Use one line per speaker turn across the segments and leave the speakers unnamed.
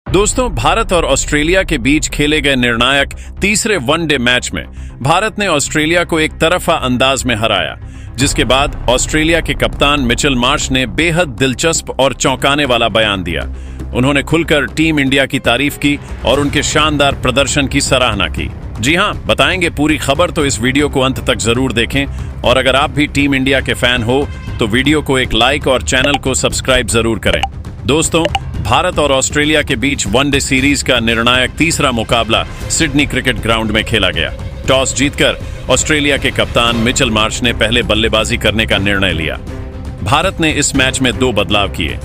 दोस्तों, भारत और ऑस्ट्रेलिया के बीच खेले गए निर्णायक तीसरे वनडे मैच में भारत ने ऑस्ट्रेलिया को एक तरफा अंदाज में हराया, जिसके बाद ऑस्ट्रेलिया के कप्तान मिचेल मार्श ने बेहद दिलचस्प और चौंकाने वाला बयान दिया। उन्होंने खुलकर टीम इंडिया की तारीफ की और उनके शानदार प्रदर्शन की सराहना की। जी हां, बताएंगे पूरी खबर, तो इस वीडियो को अंत तक जरूर देखें। और अगर आप भी टीम इंडिया के फैन हो तो वीडियो को एक लाइक और चैनल को सब्सक्राइब जरूर करें। दोस्तों, भारत और ऑस्ट्रेलिया के बीच वनडे सीरीज का निर्णायक तीसरा मुकाबला सिडनी क्रिकेट ग्राउंड में खेला गया। टॉस जीतकर ऑस्ट्रेलिया के कप्तान मिचेल मार्श ने पहले बल्लेबाजी करने का निर्णय लिया। भारत ने इस मैच में 2 बदलाव किए।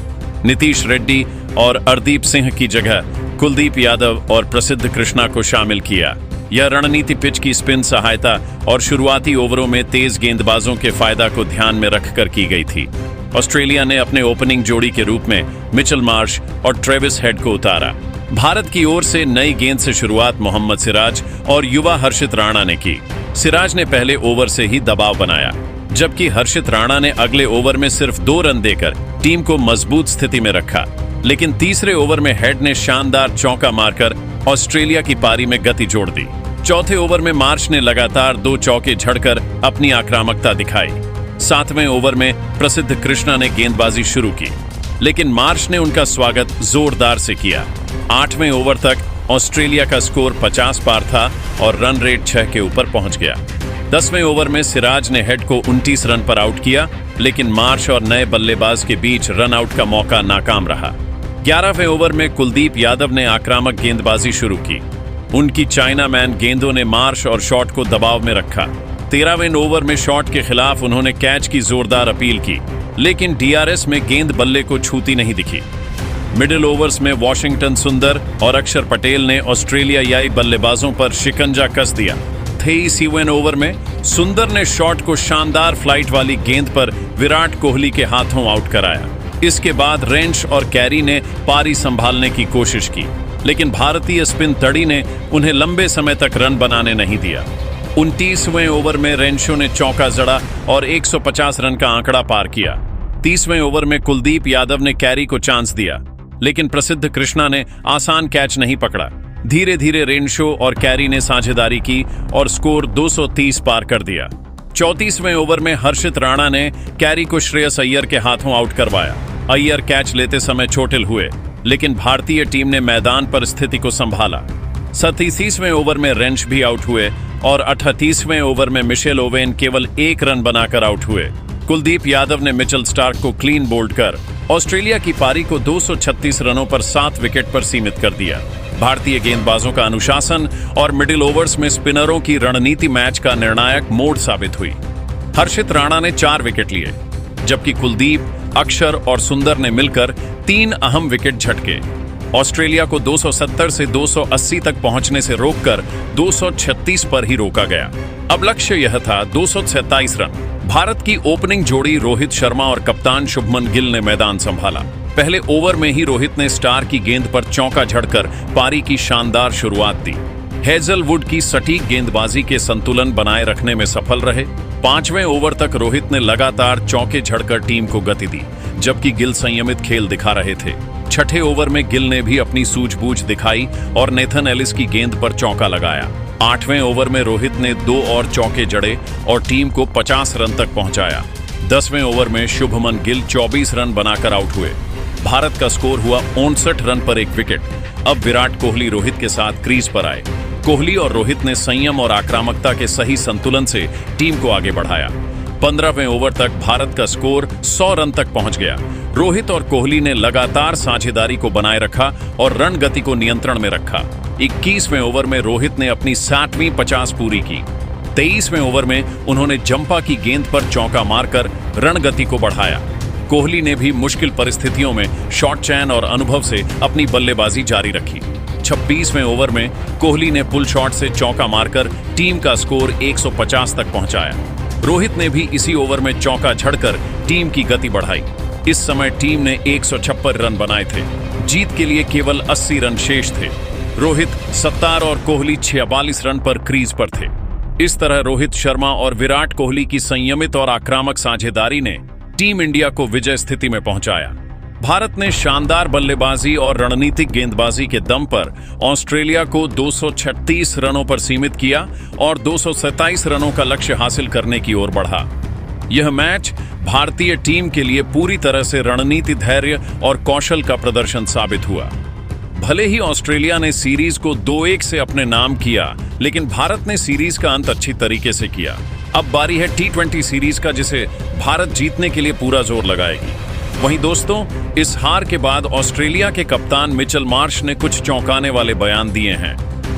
नीतीश रेड्डी और अर्दीप सिंह की जगह कुलदीप यादव और प्रसिद्ध कृष्णा को शामिल किया। यह रणनीति पिच की स्पिन सहायता और शुरुआती ओवरों में तेज गेंदबाजों के फायदा को ध्यान में रखकर की गई थी। ऑस्ट्रेलिया ने अपने ओपनिंग जोड़ी के रूप में मिचेल मार्श और ट्रेविस हेड को उतारा। भारत की ओर से नई गेंद से शुरुआत मोहम्मद सिराज और युवा हर्षित राणा ने की। सिराज ने पहले ओवर से ही दबाव बनाया, जबकि हर्षित राणा ने अगले ओवर में सिर्फ 2 रन देकर टीम को मजबूत स्थिति में रखा। लेकिन तीसरे ओवर में हेड ने शानदार चौका मारकर ऑस्ट्रेलिया की पारी में गति जोड़ दी। चौथे ओवर में मार्श ने लगातार 2 चौके झड़कर अपनी आक्रामकता दिखाई। 7वें ओवर में प्रसिद्ध कृष्णा ने गेंदबाजी शुरू की, लेकिन मार्श ने उनका स्वागत जोरदार से किया। 8वें ओवर तक ऑस्ट्रेलिया का स्कोर 50 पार था और रन रेट 6 के ऊपर पहुंच गया। 10वें ओवर में सिराज ने हेड को 29 रन पर आउट किया, लेकिन मार्श और नए बल्लेबाज के बीच रन आउट का मौका नाकाम रहा। 11वें ओवर में कुलदीप यादव ने आक्रामक गेंदबाजी शुरू की। उनकी चाइना मैन गेंदों ने मार्श और शॉट को दबाव में रखा। 13वें ओवर में शॉट के खिलाफ उन्होंने कैच की जोरदार अपील की, लेकिन डीआरएस में गेंद बल्ले को छूती नहीं दिखी। मिडिल ओवर्स में वॉशिंगटन सुंदर और अक्षर पटेल ने ऑस्ट्रेलियाई बल्लेबाजों पर शिकंजा कस दिया। 23वें ओवर में सुंदर ने शॉट को शानदार फ्लाइट वाली गेंद पर विराट कोहली के हाथों आउट कराया। इसके बाद रेंश और कैरी ने पारी संभालने की कोशिश की, लेकिन भारतीय स्पिन तड़ी ने उन्हें लंबे समय तक रन बनाने नहीं दिया। 29वें ओवर में रेंशो ने चौका जड़ा और 150 रन का आंकड़ा पार किया। 30वें ओवर में कुलदीप यादव ने कैरी को चांस दिया, लेकिन प्रसिद्ध कृष्णा ने आसान कैच नहीं पकड़ा। धीरे धीरे रेंशो और कैरी ने साझेदारी की और स्कोर 230 पार कर दिया। 34वें ओवर में हर्षित राणा ने कैरी को श्रेयस अय्यर के हाथों आउट करवाया। अय्यर कैच लेते समय चोटिल हुए, लेकिन भारतीय टीम ने मैदान पर स्थिति को संभाला। 37वें ओवर में रेंश भी आउट हुए और 38वें ओवर में मिशेल ओवेन केवल 1 रन बनाकर आउट हुए। कुलदीप यादव ने मिचेल स्टार्क को क्लीन बोल्ड कर ऑस्ट्रेलिया की पारी को 236 रनों पर 7 विकेट पर सीमित कर दिया। भारतीय गेंदबाजों का अनुशासन और मिडिल ओवर्स में स्पिनरों की रणनीति मैच का निर्णायक मोड़ साबित हुई। हर्षित राणा ने 4 विकेट लिए, जबकि कुलदीप, अक्षर और सुंदर ने मिलकर 3 अहम विकेट झटके। ऑस्ट्रेलिया को 270 से 280 तक पहुंचने से रोककर 236 पर ही रोका गया। अब लक्ष्य यह था 247 रन। भारत की ओपनिंग जोड़ी रोहित शर्मा और कप्तान शुभमन गिल ने मैदान संभाला। पहले ओवर में ही रोहित ने स्टार की गेंद पर चौका झड़कर पारी की शानदार शुरुआत दी। हेजलवुड की सटीक गेंदबाजी के संतुलन बनाए रखने में सफल रहे। 5वें ओवर तक रोहित ने लगातार चौके झड़कर टीम को गति दी, जबकि गिल संयमित खेल दिखा रहे थे। 6ठे ओवर में गिल ने भी अपनी सूझबूझ दिखाई और नेथन एलिस की गेंद पर चौका लगाया। 8वें ओवर में रोहित ने 2 और चौके जड़े और टीम को 50 रन तक पहुंचाया। 10वें ओवर में शुभमन गिल 24 रन बनाकर आउट हुए। भारत का स्कोर हुआ 59 रन पर 1 विकेट। अब विराट कोहली रोहित के साथ क्रीज पर आए। कोहली और रोहित ने संयम और आक्रामकता के सही संतुलन से टीम को आगे बढ़ाया। 15वें ओवर तक भारत का स्कोर 100 रन तक पहुंच गया। रोहित और कोहली ने लगातार साझेदारी को बनाए रखा और रन गति को नियंत्रण में रखा। 21वें ओवर में रोहित ने अपनी 60वीं 50 पूरी की। 23वें ओवर में उन्होंने जंपा की गेंद पर चौका मारकर रन गति को बढ़ाया। कोहली ने भी मुश्किल परिस्थितियों में शॉट चैन और अनुभव से अपनी बल्लेबाजी जारी रखी। 26वें ओवर में कोहली ने पुल शॉट से चौका मारकर टीम का स्कोर 150 तक पहुंचाया। रोहित ने भी इसी ओवर में चौका झड़कर टीम की गति बढ़ाई। इस समय टीम ने 156 रन बनाए थे। जीत के लिए केवल 80 रन शेष थे। रोहित 70 और कोहली 46 रन पर क्रीज पर थे। इस तरह रोहित शर्मा और विराट कोहली की संयमित और आक्रामक साझेदारी ने टीम इंडिया को विजय स्थिति में पहुंचाया। भारत ने शानदार बल्लेबाजी और रणनीतिक गेंदबाजी के दम पर ऑस्ट्रेलिया को 236 रनों पर सीमित किया और 227 रनों का लक्ष्य हासिल करने की ओर बढ़ा। यह मैच भारतीय टीम के लिए पूरी तरह से रणनीति, धैर्य और कौशल का प्रदर्शन साबित हुआ। भले ही ऑस्ट्रेलिया ने सीरीज को 2-1 से अपने नाम किया, लेकिन भारत ने सीरीज का अंत अच्छी तरीके से किया। अब बारी है T20 सीरीज का, जिसे भारत जीतने के लिए पूरा जोर लगाएगी। वहीं दोस्तों, इस हार के बाद ऑस्ट्रेलिया के कप्तान मिचेल मार्श ने कुछ चौंकाने वाले बयान दिए हैं।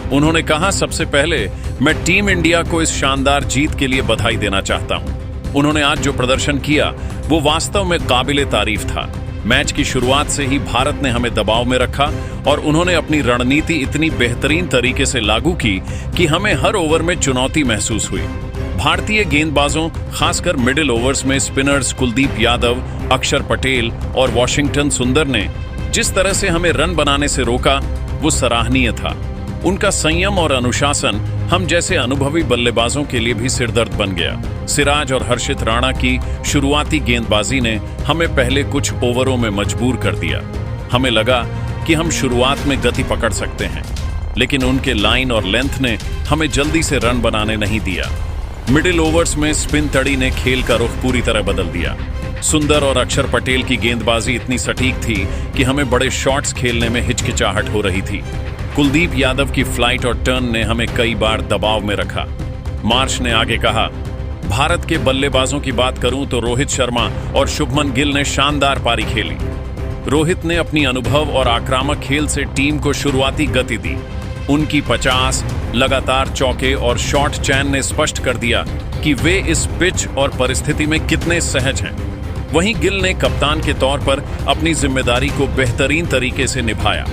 उन्होंने कहा, सबसे पहले मैं टीम इंडिया को इस शानदार जीत के लिए बधाई देना चाहता हूं। उन्होंने आज जो प्रदर्शन किया वो वास्तव में काबिले तारीफ था। मैच की शुरुआत से ही भारत ने हमें दबाव में रखा और उन्होंने अपनी रणनीति इतनी बेहतरीन तरीके से लागू की कि हमें हर ओवर में चुनौती महसूस हुई। भारतीय गेंदबाजों, खासकर मिडिल ओवर्स में स्पिनर्स कुलदीप यादव, अक्षर पटेल और वॉशिंगटन सुंदर ने जिस तरह से हमें रन बनाने से रोका, वो सराहनीय था। उनका संयम और अनुशासन हम जैसे अनुभवी बल्लेबाजों के लिए भी सिरदर्द बन गया। सिराज और हर्षित राणा की शुरुआती गेंदबाजी ने हमें पहले कुछ ओवरों में मजबूर कर दिया। हमें लगा कि हम शुरुआत में गति पकड़ सकते हैं, लेकिन उनके लाइन और लेंथ ने हमें जल्दी से रन बनाने नहीं दिया। मिडिल ओवर्स में स्पिन तड़ी ने खेल का रुख पूरी तरह बदल दिया। सुंदर और अक्षर पटेल की गेंदबाजी इतनी सटीक थी कि हमें बड़े शॉट्स खेलने में हिचकिचाहट हो रही थी। कुलदीप यादव की फ्लाइट और टर्न ने हमें कई बार दबाव में रखा। मार्श ने आगे कहा, भारत के बल्लेबाजों की बात करूं तो रोहित शर्मा और शुभमन गिल ने शानदार पारी खेली। रोहित ने अपनी अनुभव और आक्रामक खेल से टीम को शुरुआती गति दी। उनकी 50 लगातार चौके और शॉट चैन ने स्पष्ट कर दिया कि वे इस पिच और परिस्थिति में कितने सहज हैं। वहीं गिल ने कप्तान के तौर पर अपनी जिम्मेदारी को बेहतरीन तरीके से निभाया।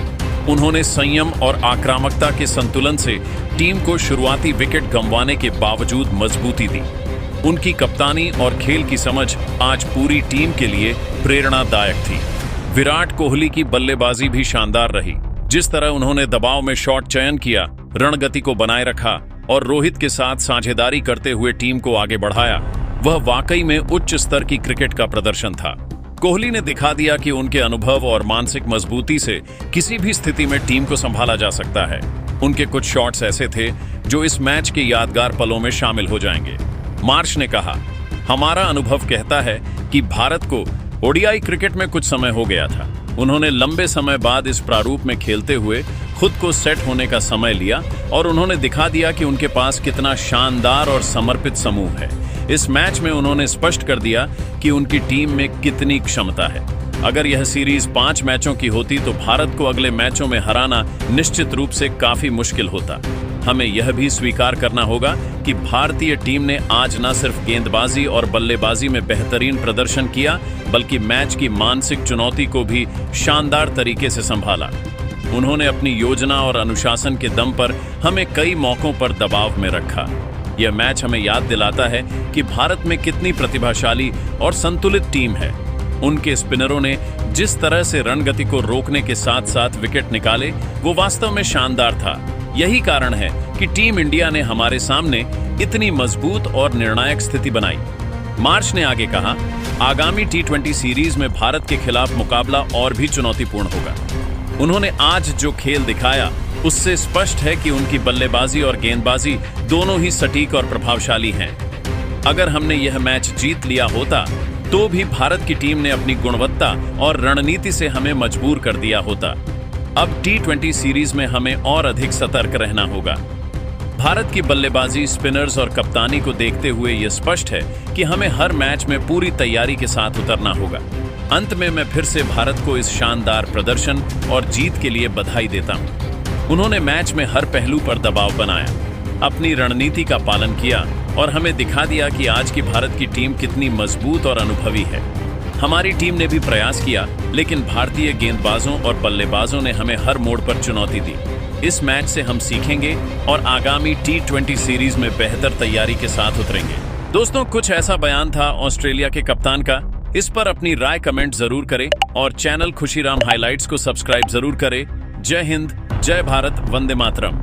उन्होंने संयम और आक्रामकता के संतुलन से टीम को शुरुआती विकेट गंवाने के बावजूद मजबूती दी। उनकी कप्तानी और खेल की समझ आज पूरी टीम के लिए प्रेरणादायक थी। विराट कोहली की बल्लेबाजी भी शानदार रही। जिस तरह उन्होंने दबाव में शॉट चयन किया, रणगति को बनाए रखा और रोहित के साथ साझेदारी करते हुए टीम को आगे बढ़ाया, वह वाकई में उच्च स्तर की क्रिकेट का प्रदर्शन था। कोहली ने दिखा दिया कि उनके अनुभव और मानसिक मजबूती से किसी भी स्थिति में टीम को संभाला जा सकता है। उनके कुछ शॉट्स ऐसे थे जो इस मैच के यादगार पलों में शामिल हो जाएंगे। मार्श ने कहा, हमारा अनुभव कहता है कि भारत को ओडीआई क्रिकेट में कुछ समय हो गया था। उन्होंने लंबे समय बाद इस प्रारूप में खेलते हुए खुद को सेट होने का समय लिया और उन्होंने दिखा दिया कि उनके पास कितना शानदार और समर्पित समूह है। इस मैच में उन्होंने स्पष्ट कर दिया कि उनकी टीम में कितनी क्षमता है। अगर यह सीरीज 5 मैचों की होती तो भारत को अगले मैचों में हराना निश्चित रूप से काफी मुश्किल होता। हमें यह भी स्वीकार करना होगा कि भारतीय टीम ने आज न सिर्फ गेंदबाजी और बल्लेबाजी में बेहतरीन प्रदर्शन किया, बल्कि मैच की मानसिक चुनौती को भी शानदार तरीके से संभाला। उन्होंने अपनी योजना और अनुशासन के दम पर हमें कई मौकों पर दबाव में रखा। यह मैच हमें याद दिलाता है कि भारत में कितनी प्रतिभाशाली और संतुलित टीम है। उनके स्पिनरों ने जिस तरह से रणगति को रोकने के साथ साथ विकेट निकाले, वो वास्तव में शानदार था। यही कारण है कि टीम इंडिया ने हमारे सामने इतनी मजबूत और निर्णायक स्थिति बनाई। मार्श ने आगे कहा, आगामी T20 सीरीज में भारत के खिलाफ मुकाबला और भी चुनौतीपूर्ण होगा। उन्होंने आज जो खेल दिखाया उससे स्पष्ट है कि उनकी बल्लेबाजी और गेंदबाजी दोनों ही सटीक और प्रभावशाली हैं। अगर हमने यह मैच जीत लिया होता तो भी भारत की टीम ने अपनी गुणवत्ता और रणनीति से हमें मजबूर कर दिया होता। अब T20 सीरीज में हमें और अधिक सतर्क रहना होगा। भारत की बल्लेबाजी, स्पिनर्स और कप्तानी को देखते हुए यह स्पष्ट है कि हमें हर मैच में पूरी तैयारी के साथ उतरना होगा। अंत में मैं फिर से भारत को इस शानदार प्रदर्शन और जीत के लिए बधाई देता हूं। उन्होंने मैच में हर पहलू पर दबाव बनाया, अपनी रणनीति का पालन किया और हमें दिखा दिया कि आज की भारत की टीम कितनी मजबूत और अनुभवी है। हमारी टीम ने भी प्रयास किया, लेकिन भारतीय गेंदबाजों और बल्लेबाजों ने हमें हर मोड़ पर चुनौती दी। इस मैच से हम सीखेंगे और आगामी T20 सीरीज में बेहतर तैयारी के साथ उतरेंगे। दोस्तों, कुछ ऐसा बयान था ऑस्ट्रेलिया के कप्तान का। इस पर अपनी राय कमेंट जरूर करें और चैनल खुशीराम हाइलाइट्स को सब्सक्राइब जरूर करें। जय हिंद, जय भारत, वंदे मातरम।